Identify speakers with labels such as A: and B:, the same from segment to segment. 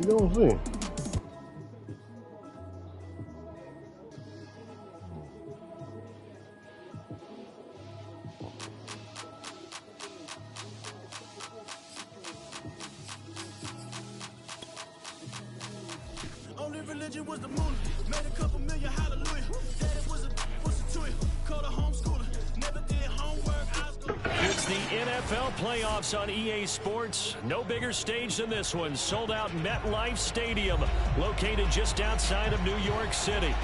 A: You don't see.
B: Only religion was the moon. Made a couple million, hallelujah. Daddy was a twin. Called a homeschooler. Never did homework.
C: It's the NFL playoffs on EA Sports. No bigger stage than this one. Sold out MetLife Stadium, located just outside of New York City.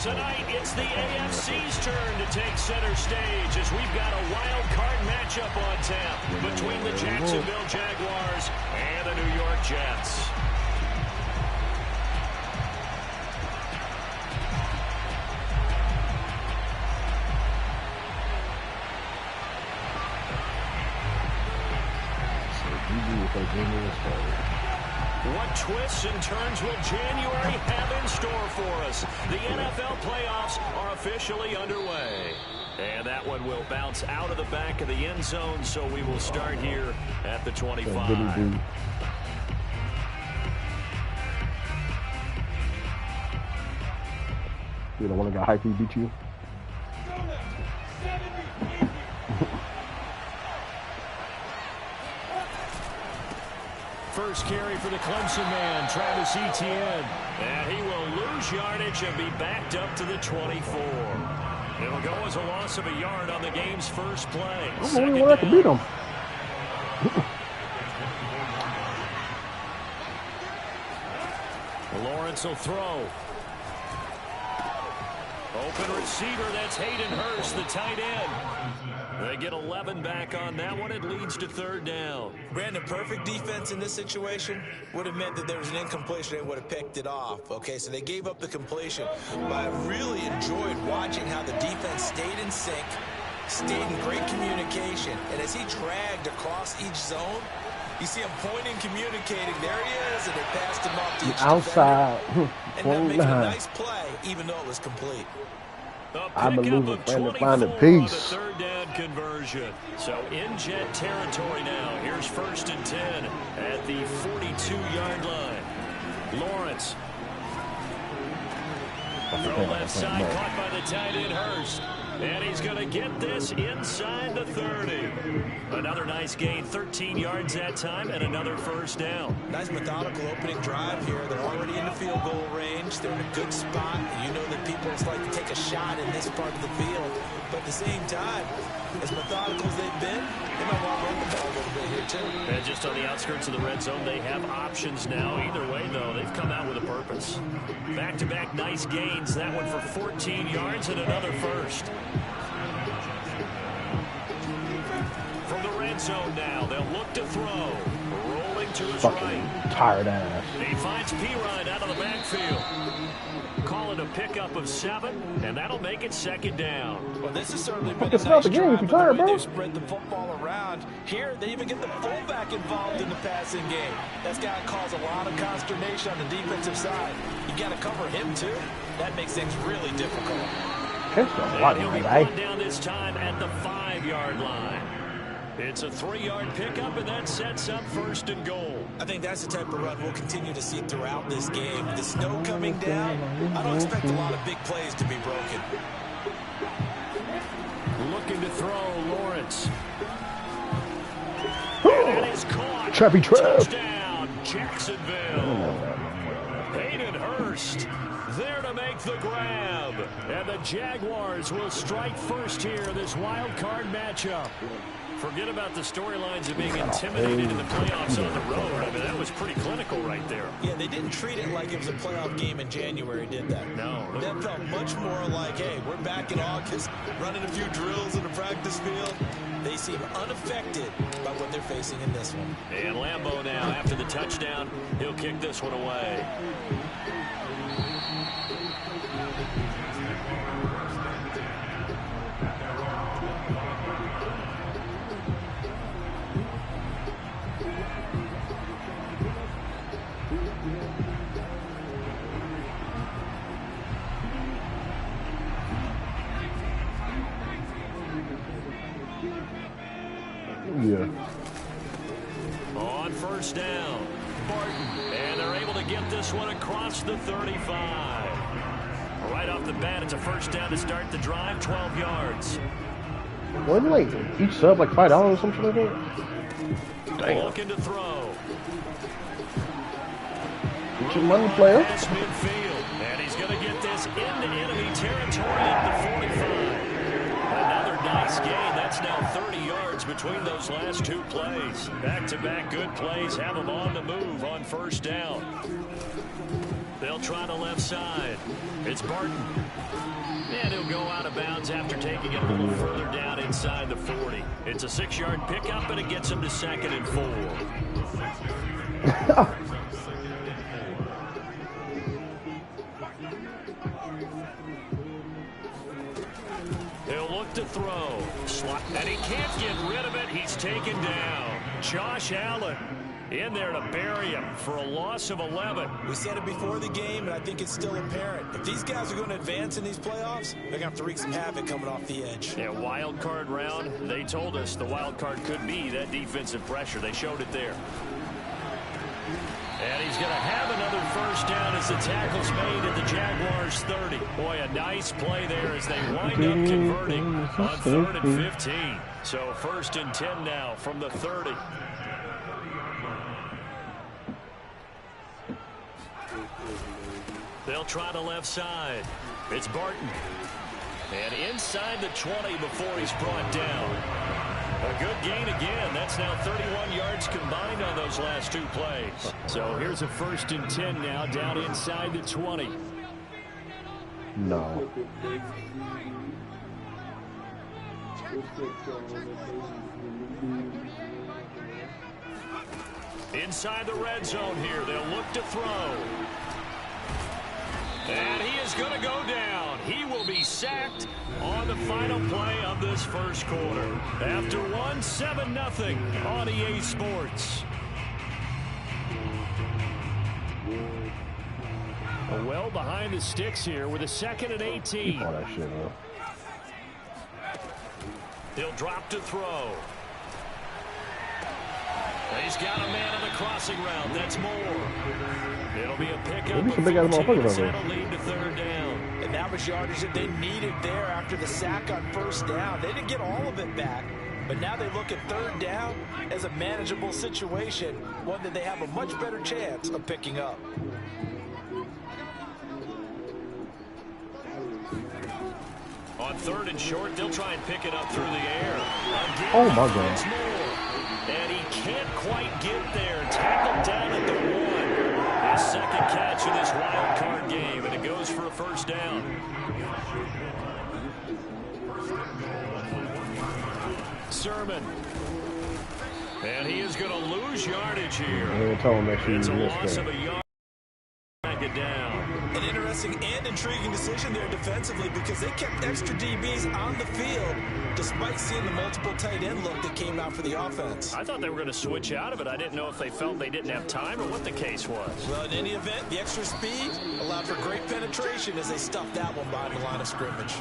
C: Tonight, it's the AFC's turn to take center stage as we've got a wild card matchup on tap between the Jacksonville Jaguars and the New York Jets. What twists and turns will January have in store for us? The NFL playoffs are officially underway. And that one will bounce out of the back of the end zone, so we will start here at the 25.
A: You don't want to go high beat you?
C: First carry for the Clemson man, Travis Etienne. And he will lose yardage and be backed up to the 24. It'll go as a loss of a yard on the game's first play.
A: I'm the only one that can beat him.
C: Lawrence will throw. Open receiver, that's Hayden Hurst, the tight end. They get 11 back on that one. It leads to third down.
B: Brandon, perfect defense in this situation would have meant that there was an incompletion. They would have picked it off. Okay, so they gave up the completion. But I really enjoyed watching how the defense stayed in sync, stayed in great communication. And as he dragged across each zone, you see him pointing, communicating. There he is, and they passed him off to each
A: outside.
B: And that makes a nice play, even though it was complete.
A: I believe in Brandon finding peace.
C: Third down conversion. So in Jet territory now. Here's 1st and 10 at the 42-yard line. Lawrence. Throw left side, caught by the tight end Hurst. And he's going to get this inside the 30. Another nice gain, 13 yards that time, and another first down.
B: Nice methodical opening drive here. They're already in the field goal range. They're in a good spot. You know that people just like to take a shot in this part of the field. But at the same time, as methodical as they've been, they might want to run the ball a little bit here, too.
C: And just on the outskirts of the red zone, they have options now. Either way, though, they've come out with a purpose. Back-to-back nice gains. That one for 14 yards and another first. From the red zone now, they'll look to throw. Rolling to his right.
A: Tired ass.
C: He finds P-Ryan out of the backfield. Call it a pickup of 7, and that'll make it second down.
B: Well, this has certainly been a nice drive, but the way they've spread the football around. Here, they even get the fullback involved in the passing game. That's got to cause a lot of consternation on the defensive side. You got to cover him, too. That makes things really difficult.
C: And he'll be brought down this time at the 5-yard line. It's a 3-yard pickup, and that sets up 1st and goal.
B: I think that's the type of run we'll continue to see throughout this game. The snow coming down, I don't expect a lot of big plays to be broken.
C: Looking to throw, Lawrence. And that is caught.
A: Trappy trap.
C: Touchdown, Jacksonville. Hayden Hurst there to make the grab. And the Jaguars will strike first here in this wild card matchup. Forget about the storylines of being intimidated in the playoffs on the road. I mean, that was pretty clinical right there.
B: Yeah, they didn't treat it like it was a playoff game in January, did that?
C: No.
B: That felt much more like, hey, we're back in August, running a few drills in the practice field. They seem unaffected by what they're facing in this one.
C: And Lambeau now, after the touchdown, he'll kick this one away.
A: Yeah.
C: On 1st down, Barton. And they're able to get this one across the 35. Right off the bat, it's a first down to start the drive, 12 yards.
A: Wasn't like each sub like $5 or something like that? Damn.
C: Looking to throw.
A: Get your money, player.
C: Pass midfield. And he's going to get this into enemy territory at the 45. Another nice gain. That's now 30 yards between those last two plays. Back-to-back good plays have them on the move on first down. They'll try the left side. It's Barton. And he'll go out of bounds after taking it a little further down inside the 40. It's a 6-yard pickup, and it gets him to 2nd and 4. He'll look to throw. And he can't get rid of it. He's taken down. Josh Allen in there to bury him for a loss of 11.
B: We said it before the game, and I think it's still apparent. If these guys are going to advance in these playoffs, they're going to have to wreak some havoc coming off the edge.
C: Yeah, wild card round. They told us the wild card could be that defensive pressure. They showed it there. And he's going to have another first down as the tackle's made at the Jaguars' 30. Boy, a nice play there as they wind up converting on 3rd and 15. So 1st and 10 now from the 30. They'll try the left side. It's Barton. And inside the 20 before he's brought down. A good gain again. That's now 31 yards combined on those last two plays. So here's a 1st and 10 now down inside the 20.
A: No.
C: Inside the red zone here. They'll look to throw. And he is going to go down. He will be sacked on the final play of this first quarter. After 7-0 on EA Sports. Well behind the sticks here with a 2nd and 18.
A: Oh, that shit, man.
C: He'll drop to throw. He's got a man on the crossing route. That's Moore. It'll be a pickup of 15. That'll lead to 3rd down.
B: And that was yardage that they needed there after the sack on first down. They didn't get all of it back, but now they look at 3rd down as a manageable situation, one that they have a much better chance of picking up.
C: On 3rd and short, they'll try and pick it up through the air. Again,
A: oh, my God.
C: And he can't quite get there. Tackled down at the 1. His 2nd catch of this wild card game, and it goes for a first down. Sermon. And he is going to lose yardage here. It's a loss of a yard. Back it down.
B: An interesting and intriguing decision there defensively because they kept extra DBs on the field despite seeing the multiple tight end look that came out for the offense.
C: I thought they were going to switch out of it. I didn't know if they felt they didn't have time or what the case was.
B: Well, in any event, the extra speed allowed for great penetration as they stuffed that one behind the line of scrimmage.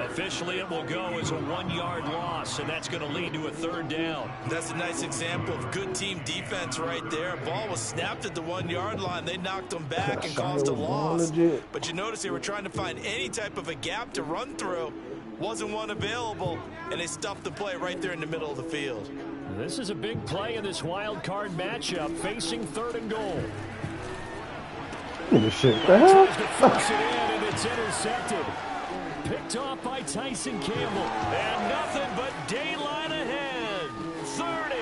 C: Officially, it will go as a 1-yard loss, and that's going to lead to a 3rd down.
B: That's a nice example of good team defense right there. Ball was snapped at the 1-yard line. They knocked them back and caused a loss. But you notice they were trying to find any type of a gap to run through. Wasn't one available, and they stuffed the play right there in the middle of the field.
C: This is a big play in this wild card matchup, facing 3rd and goal.
A: Look at this shit. What the hell?
C: Tries to force it in, and it's intercepted. Picked off by Tyson Campbell. And nothing but daylight ahead. 30,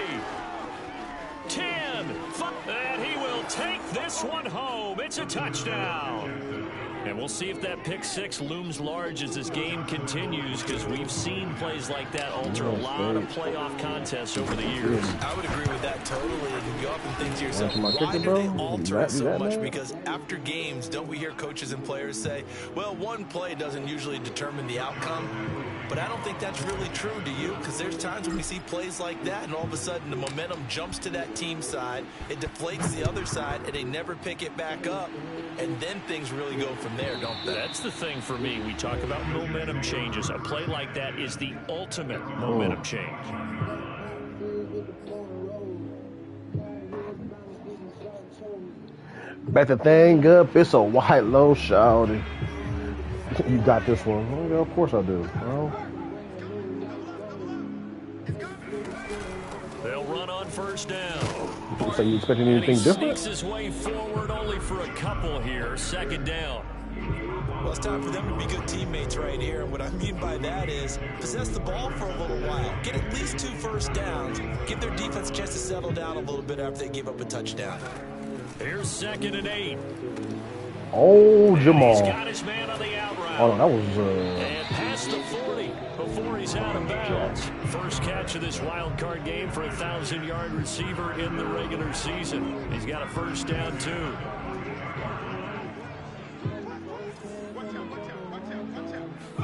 C: 10, 5, and he will take this one home. It's a touchdown. And we'll see if that pick 6 looms large as this game continues, because we've seen plays like that alter a lot of playoff contests over the years.
B: I would agree with that totally. And you go up and think to yourself, why do they alter it so much? Because after games, don't we hear coaches and players say, well, one play doesn't usually determine the outcome? But I don't think that's really true, do you? Because there's times when we see plays like that, and all of a sudden the momentum jumps to that team side, it deflates the other side, and they never pick it back up. And then things really go from there, don't they?
C: That's the thing for me. We talk about momentum changes. A play like that is the ultimate momentum change.
A: Back the thing up. It's a white low shouty. You got this one. Oh, yeah, of course I do. Well,
C: They'll run on first down.
A: so you expecting anything different?
C: Sneaks his way forward only for a couple here. Second down.
B: Well, it's time for them to be good teammates right here. And what I mean by that is possess the ball for a little while. Get at least 2 first downs. Give their defense a chance to settle down a little bit after they give up a touchdown.
C: Here's 2nd and 8.
A: Oh, Jamal.
C: He's got his man on the out route.
A: Oh, no, that was...
C: And past the 40 before he's out of bounds. First catch of this wild card game for a 1,000-yard receiver in the regular season. He's got a first down, too.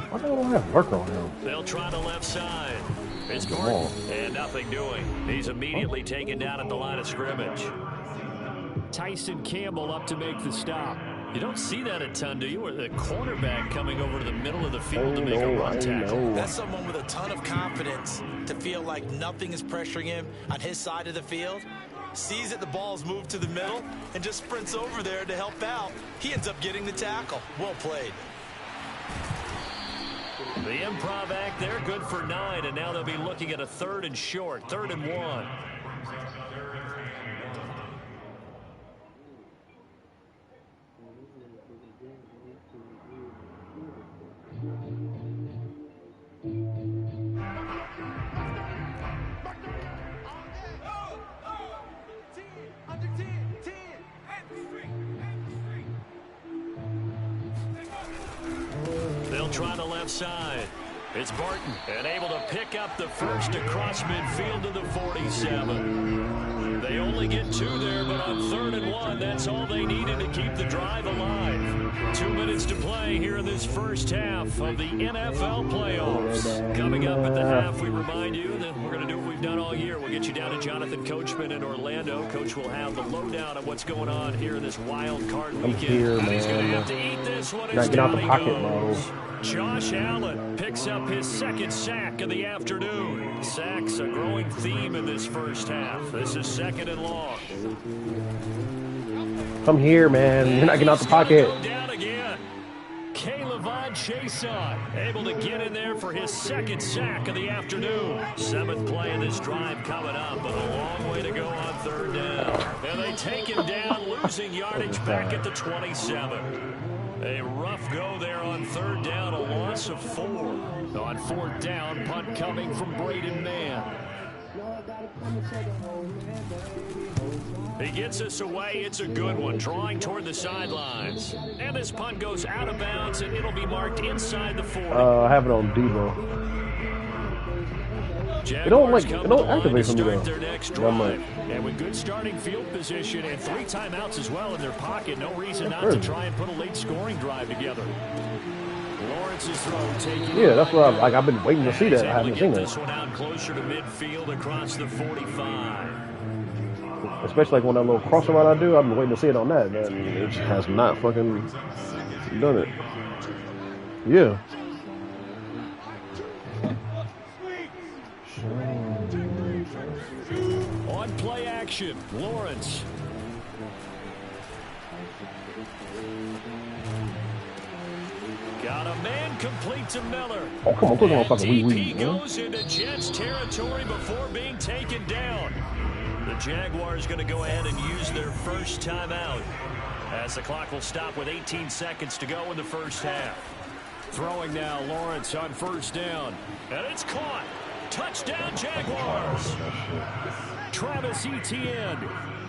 A: Why don't I have work on him?
C: They'll try the left side. It's Gordon, and nothing doing. He's immediately taken down at the line of scrimmage. Tyson Campbell up to make the stop. You don't see that a ton, do you? Or the cornerback coming over to the middle of the field to make a run tackle.
B: That's someone with a ton of confidence to feel like nothing is pressuring him on his side of the field. Sees that the ball's moved to the middle and just sprints over there to help out. He ends up getting the tackle. Well played.
C: The improv act there, good for 9, and now they'll be looking at a 3rd and short, 3rd and 1. They'll try the left side. It's Barton, and able to pick up the first across midfield to the 47. They only get 2 there, but on 3rd and 1, that's all they needed to keep the drive alive. 2 minutes to play here in this first half of the NFL playoffs. Coming up at the half, we remind you that we're going to do what we've done all year. We'll get you down to Jonathan Coachman in Orlando. Coach will have the lowdown of what's going on here in this wild card weekend.
A: Here, man.
C: He's going to have to eat this one.
A: Gotta get out the pocket, bro.
C: Josh Allen picks up his 2nd sack of the afternoon. Sacks a growing theme in this first half. This is 2nd and long.
A: Come here, man. You're not getting out the pocket.
C: Go down again. Kaylavon Chason able to get in there for his 2nd sack of the afternoon. 7th play of this drive coming up, but a long way to go on 3rd down. And they take him down, losing yardage back at the 27. A rough go there on 3rd down, a loss of 4. On 4th down, punt coming from Braden Mann. He gets us away. It's a good one, drawing toward the sidelines. And this punt goes out of bounds, and it'll be marked inside the 40.
A: I have it on Devo. It don't activate for me though.
C: Their next drive. And with good starting field position and 3 timeouts as well in their pocket, no reason not to try and put a late scoring drive together. Lawrence's throw taking.
A: Yeah, that's what I've been waiting to see that. I haven't seen that.
C: This one out closer to midfield across the 45.
A: Especially like when that little crossing route I do, I've been waiting to see it on that. Man, it just has not fucking done it. Yeah.
C: On play action, Lawrence. Got a man complete to Miller.
A: Oh, come on, put on fucking
C: DP goes into Jets territory before being taken down. The Jaguars going to go ahead and use their first timeout as the clock will stop with 18 seconds to go in the first half. Throwing now, Lawrence on 1st down. And it's caught. Touchdown, Jaguars. Travis Etienne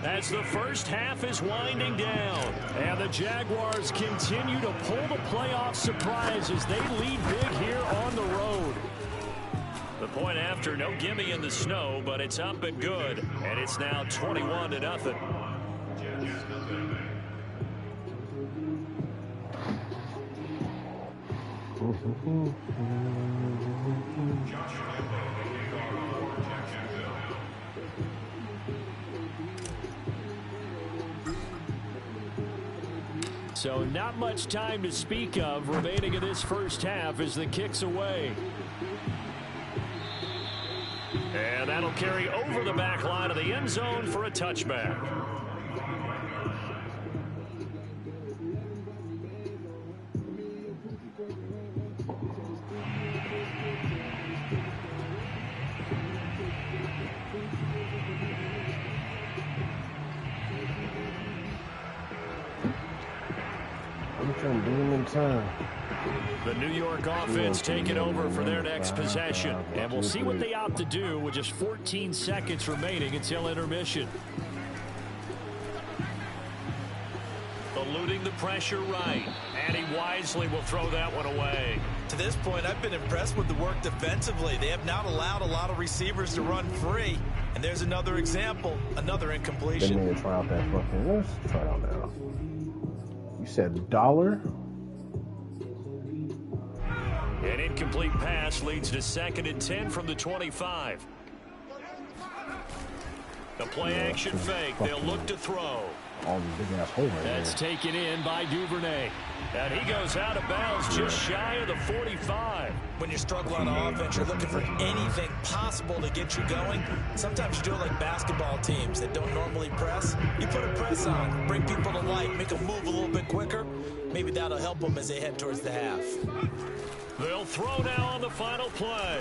C: as the first half is winding down. And the Jaguars continue to pull the playoff surprise as they lead big here on the road. The point after, no gimme in the snow, but it's up and good. And it's now 21-0. So not much time to speak of remaining in this first half as the kick's away. And that'll carry over the back line of the end zone for a touchback.
A: Demon time.
C: The New York offense taking over for their next possession. And we'll see what they opt to do with just 14 seconds remaining until intermission. Eluding the pressure right. And he wisely will throw that one away.
B: To this point, I've been impressed with the work defensively. They have not allowed a lot of receivers to run free. And there's another example, another incompletion.
A: Didn't even try out that fucking. Let's try it out now. You said dollar?
C: An incomplete pass leads to 2nd and 10 from the 25. The play action fake. They'll look to throw.
A: All these big ass holes right there.
C: That's taken in by Duvernay. And he goes out of bounds just shy of the 45.
B: When you struggle on offense, you're looking for anything possible to get you going. Sometimes you do it like basketball teams that don't normally press. You put a press on, bring people to life, make them move a little bit quicker. Maybe that'll help them as they head towards the half.
C: They'll throw now on the final play.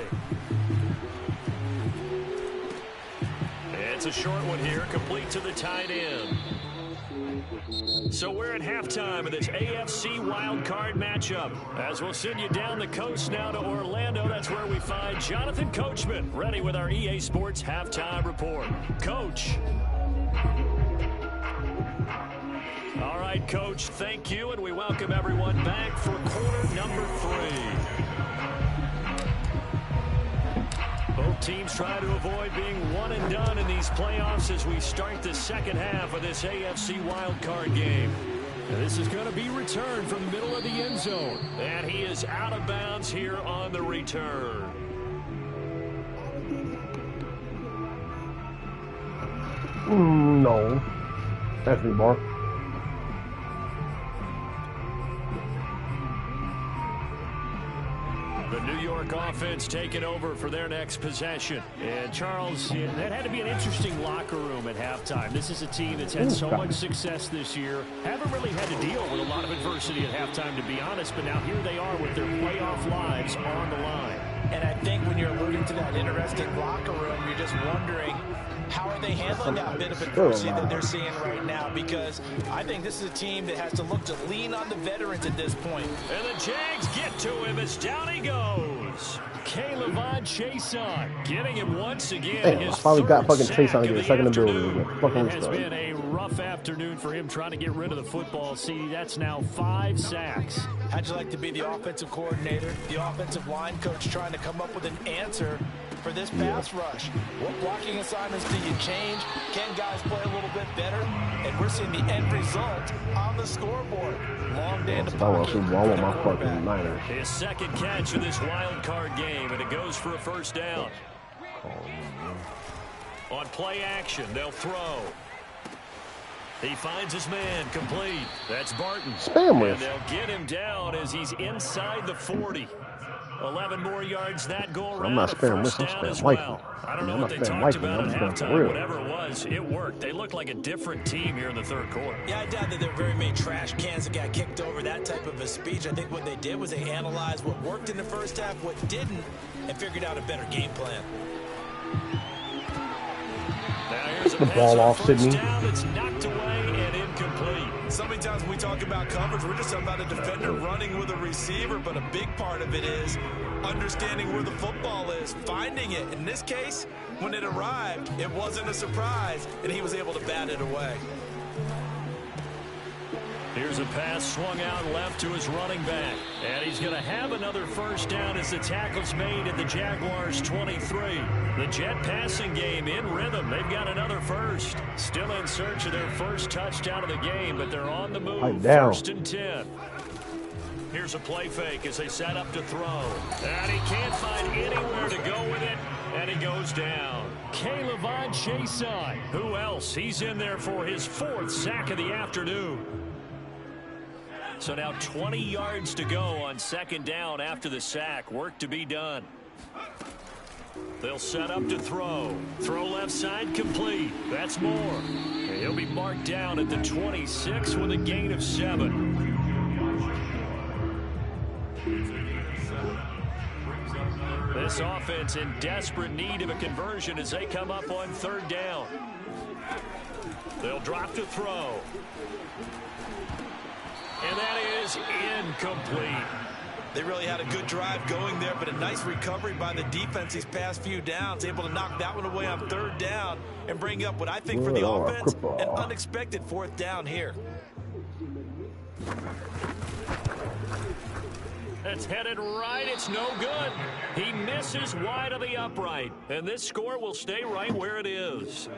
C: It's a short one here, complete to the tight end. So we're at halftime of this AFC wildcard matchup. As we'll send you down the coast now to Orlando, that's where we find Jonathan Coachman, ready with our EA Sports halftime report. Coach. All right, Coach, thank you, and we welcome everyone back for quarter number 3. Both teams try to avoid being one and done in these playoffs as we start the second half of this AFC wildcard game. And this is going to be returned from the middle of the end zone. And he is out of bounds here on the return.
A: No. That's me, Bar.
C: The New York offense taking over for their next possession. And Charles, that had to be an interesting locker room at halftime. This is a team that's had so much success this year. Haven't really had to deal with a lot of adversity at halftime, to be honest. But now here they are with their playoff lives on the line.
B: And I think when you're alluding to that interesting locker room, you're just wondering, how are they handling that bit of adversity that they're seeing right now? Because I think this is a team that has to look to lean on the veterans at this point.
C: And the Jags get to him as down he goes. Caleb Chason getting him once again.
A: Damn, I finally got fucking Chason to get a second ability.
C: It has been a rough afternoon for him trying to get rid of the football. See, that's now 5 sacks.
B: How'd you like to be the offensive coordinator, the offensive line coach, trying to come up with an answer for this pass rush? What blocking assignments do you change? Can guys play a little bit better? And we're seeing the end result on the scoreboard. Long day in the pocket.
C: His second catch of this wild card game, and it goes for a first down. On play action, they'll throw. He finds his man, complete. That's Barton. And they'll get him down as he's inside the 40. 11 more yards that go around.
A: I'm not sparing this. I'm sparing Michael.
C: I don't know what they talked about at halftime. Whatever it was, it worked. They look like a different team here in the third quarter.
B: Yeah, I doubt that there are very many trash cans that got kicked over, that type of a speech. I think what they did was they analyzed what worked in the first half, what didn't, and figured out a better game plan.
C: Now here's
A: the ball off, Sydney.
C: It's knocked away and incomplete.
B: So many times when we talk about coverage, we're just talking about a defender running with a receiver, but a big part of it is understanding where the football is, finding it. In this case, when it arrived, it wasn't a surprise, and he was able to bat it away.
C: Here's a pass swung out left to his running back. And he's going to have another first down as the tackle's made at the Jaguars' 23. The Jet passing game in rhythm. They've got another first. Still in search of their first touchdown of the game, but they're on the move. First and 10. Here's a play fake as they set up to throw. And he can't find anywhere to go with it. And he goes down. Caleb Chason. Who else? He's in there for his 4th sack of the afternoon. So now 20 yards to go on second down after the sack. Work to be done. They'll set up to throw. Throw left side complete. That's more. And he'll be marked down at the 26 with a gain of 7. This offense in desperate need of a conversion as they come up on third down. They'll drop to throw. and that is incomplete.
B: They really had a good drive going there, but a nice recovery by the defense these past few downs, able to knock that one away on 3rd down and bring up what I think for the offense, an unexpected 4th down here.
C: It's headed right. It's no good. He misses wide of the upright, and this score will stay right where it is.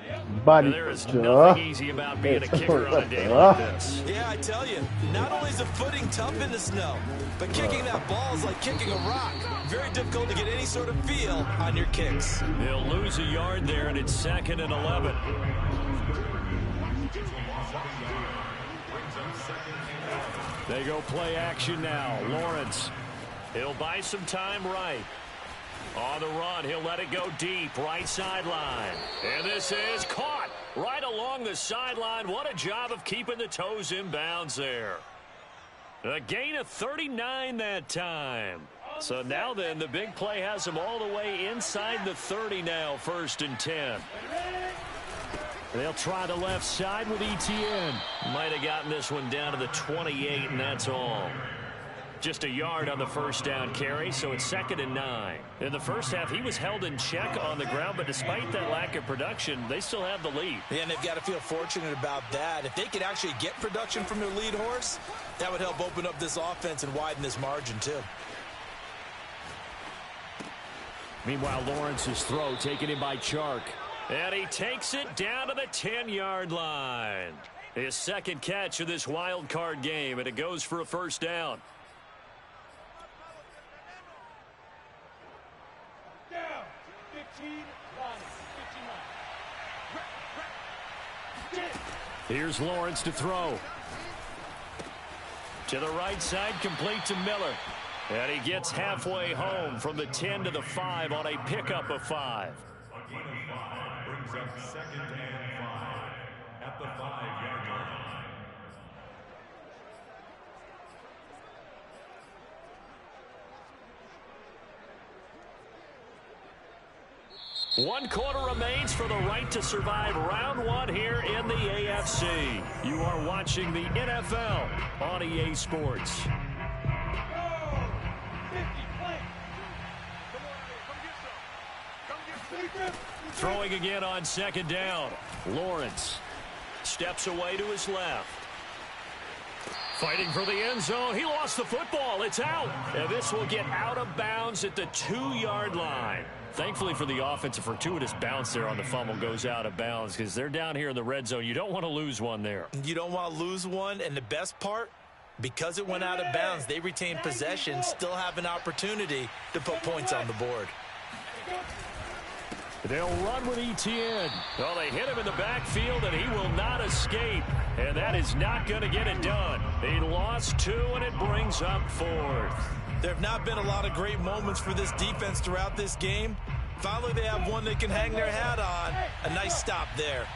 A: Buddy,
C: there is nothing easy about being a kicker on a day like this.
B: Yeah, I tell you, not only is the footing tough in the snow, but kicking that ball is like kicking a rock. Very difficult to get any sort of feel on your kicks.
C: He'll lose a yard there, and it's 2nd and 11. They go play action now. Lawrence. He'll buy some time right. On the run, he'll let it go deep. Right sideline. And this is caught right along the sideline. What a job of keeping the toes in bounds there. A gain of 39 that time. So now then, the big play has him all the way inside the 30 now. 1st and 10. They'll try the left side with Etienne. Might have gotten this one down to the 28, and that's all. Just a yard on the 1st down carry, so it's 2nd and 9. In the first half, he was held in check on the ground, but despite that lack of production, they still have the lead.
B: Yeah, and they've got to feel fortunate about that. If they could actually get production from their lead horse, that would help open up this offense and widen this margin, too.
C: Meanwhile, Lawrence's throw taken in by Chark. And he takes it down to the 10-yard line. His 2nd catch of this wild card game, and it goes for a 1st down.
D: Down, 15,
C: Here's Lawrence to throw. To the right side, complete to Miller. And he gets halfway home from the 10 to the 5 on a pickup of 5.
E: Brings up 2nd and 5 at the 5-yard line.
C: One quarter remains for the right to survive round 1 here in the AFC. You are watching the NFL on EA Sports. Throwing again on 2nd down. Lawrence steps away to his left. Fighting for the end zone. He lost the football. It's out. And this will get out of bounds at the 2-yard line. Thankfully for the offense, a fortuitous bounce there on the fumble goes out of bounds because they're down here in the red zone. You don't want to lose one there.
B: You don't want to lose one, and the best part, because it went out of bounds, they retain possession, still have an opportunity to put points on the board.
C: They'll run with Etienne. Oh, they hit him in the backfield, and he will not escape. And that is not going to get it done. He lost 2, and it brings up 4th.
B: There have not been a lot of great moments for this defense throughout this game. Finally, they have one they can hang their hat on. A nice stop there.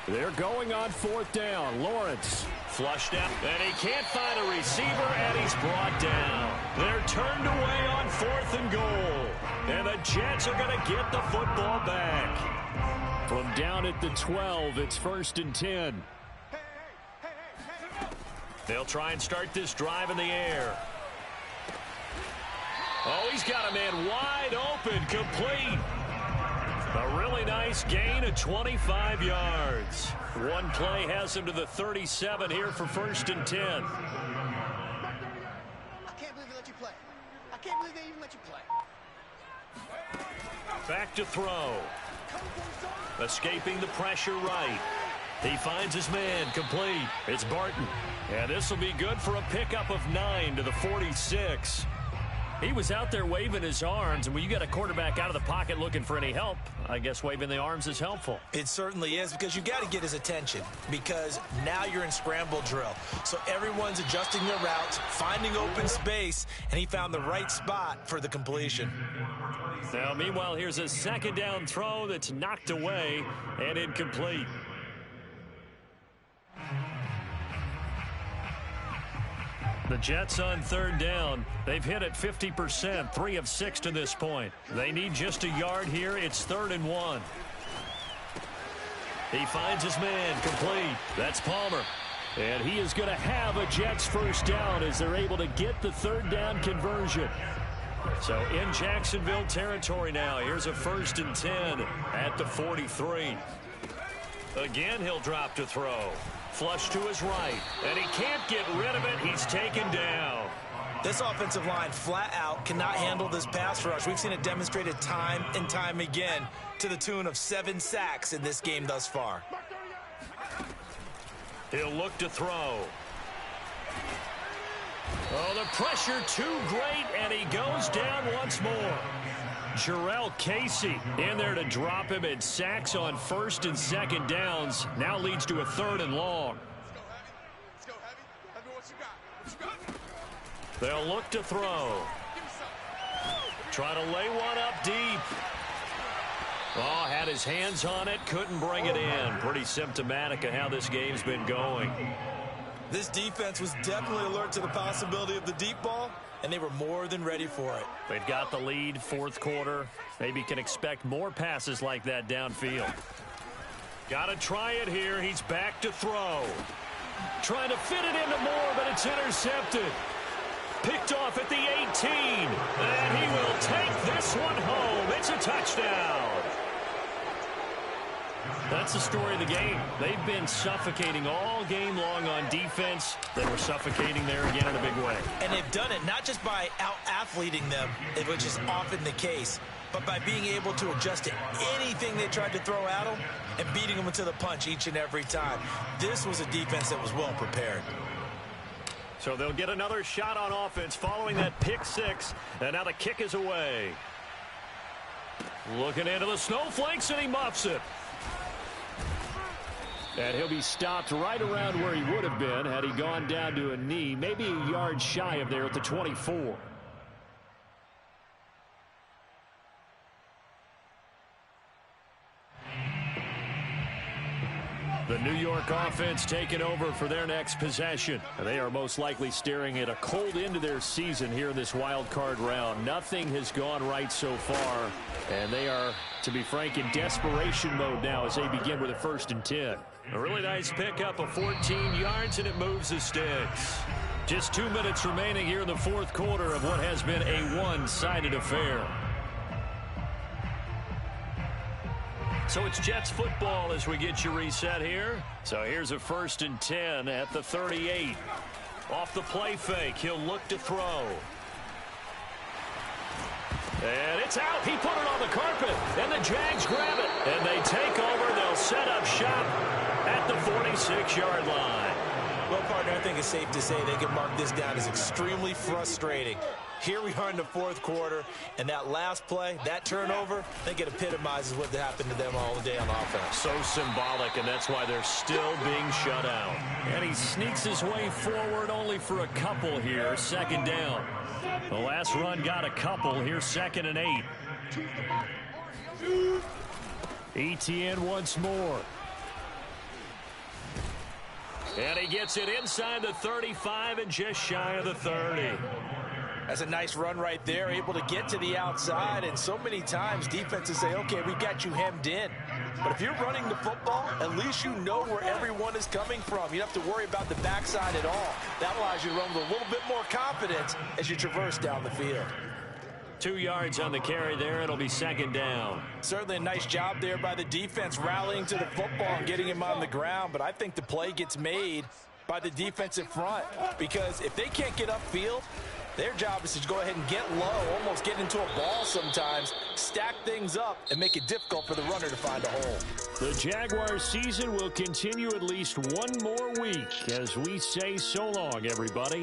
C: They're going on 4th down. Lawrence flushed out, and he can't find a receiver, and he's brought down. They're turned away on 4th and goal, and the Jets are going to get the football back. From down at the 12, it's 1st and 10. They'll try and start this drive in the air. Oh, he's got a man wide open, complete. A really nice gain of 25 yards. One play has him to the 37 here for 1st and 10.
F: I can't believe they let you play. I can't believe they even let you play.
C: Back to throw. Escaping the pressure right. He finds his man, complete. It's Barton. And this will be good for a pickup of 9 to the 46. He was out there waving his arms, and when you get a quarterback out of the pocket looking for any help, I guess waving the arms is helpful.
B: It certainly is, because you've got to get his attention, because now you're in scramble drill. So everyone's adjusting their routes, finding open space, and he found the right spot for the completion.
C: Now, meanwhile, here's a 2nd down throw that's knocked away and incomplete. The Jets on 3rd down. They've hit it 50%, 3 of 6 to this point. They need just a yard here. It's 3rd and 1. He finds his man, complete. That's Palmer. And he is going to have a Jets first down as they're able to get the third down conversion. So in Jacksonville territory now. Here's a 1st and 10 at the 43. Again, he'll drop to throw. Flush to his right. And he can't get rid of it. He's taken down.
B: This offensive line flat out cannot handle this pass rush. We've seen it demonstrated time and time again to the tune of 7 sacks in this game thus far.
C: He'll look to throw. Oh, the pressure too great, and he goes down once more. Jarrell Casey in there to drop him, and sacks on 1st and 2nd downs. Now leads to a 3rd and long.
F: Let's go, Heavy. Heavy, what you got? What you got?
C: They'll look to throw. Try to lay one up deep. Oh, had his hands on it, couldn't bring it in. Pretty symptomatic of how this game's been going.
B: This defense was definitely alert to the possibility of the deep ball, and they were more than ready for it.
C: They've got the lead, 4th quarter. Maybe can expect more passes like that downfield. Got to try it here. He's back to throw. Trying to fit it into Moore, but it's intercepted. Picked off at the 18. And he will take this one home. It's a touchdown. That's the story of the game. They've been suffocating all game long on defense. They were suffocating there again in a big way.
B: And they've done it not just by out-athleting them, which is often the case, but by being able to adjust to anything they tried to throw at them and beating them into the punch each and every time. This was a defense that was well prepared.
C: So they'll get another shot on offense following that pick 6. And now the kick is away. Looking into the snowflakes, and he muffs it. And he'll be stopped right around where he would have been had he gone down to a knee, maybe a yard shy of there at the 24. The New York offense taking over for their next possession. They are most likely staring at a cold end to their season here in this wild card round. Nothing has gone right so far, and they are, to be frank, in desperation mode now as they begin with a 1st and 10. A really nice pickup of 14 yards, and it moves the sticks. Just 2 minutes remaining here in the 4th quarter of what has been a one-sided affair. So it's Jets football as we get you reset here. So here's a 1st and 10 at the 38. Off the play fake, he'll look to throw. And it's out. He put it on the carpet, and the Jags grab it. And they take over. They'll set up shop at the 46-yard line.
B: Well, partner, I think it's safe to say they can mark this down as extremely frustrating. Here we are in the 4th quarter, and that last play, that turnover, I think it epitomizes what happened to them all day on offense.
C: So symbolic, and that's why they're still being shut out. And he sneaks his way forward only for a couple here, 2nd down. The last run got a couple. Here's 2nd and 8. Etienne once more. And he gets it inside the 35 and just shy of the 30.
B: That's a nice run right there, able to get to the outside, and so many times defenses say, okay, we got you hemmed in. But if you're running the football, at least you know where everyone is coming from. You don't have to worry about the backside at all. That allows you to run with a little bit more confidence as you traverse down the field.
C: 2 yards on the carry there. It'll be 2nd down.
B: Certainly a nice job there by the defense rallying to the football and getting him on the ground, but I think the play gets made by the defensive front, because if they can't get upfield, their job is to go ahead and get low, almost get into a ball sometimes, stack things up, and make it difficult for the runner to find a hole.
C: The Jaguars season will continue at least one more week as we say so long, everybody.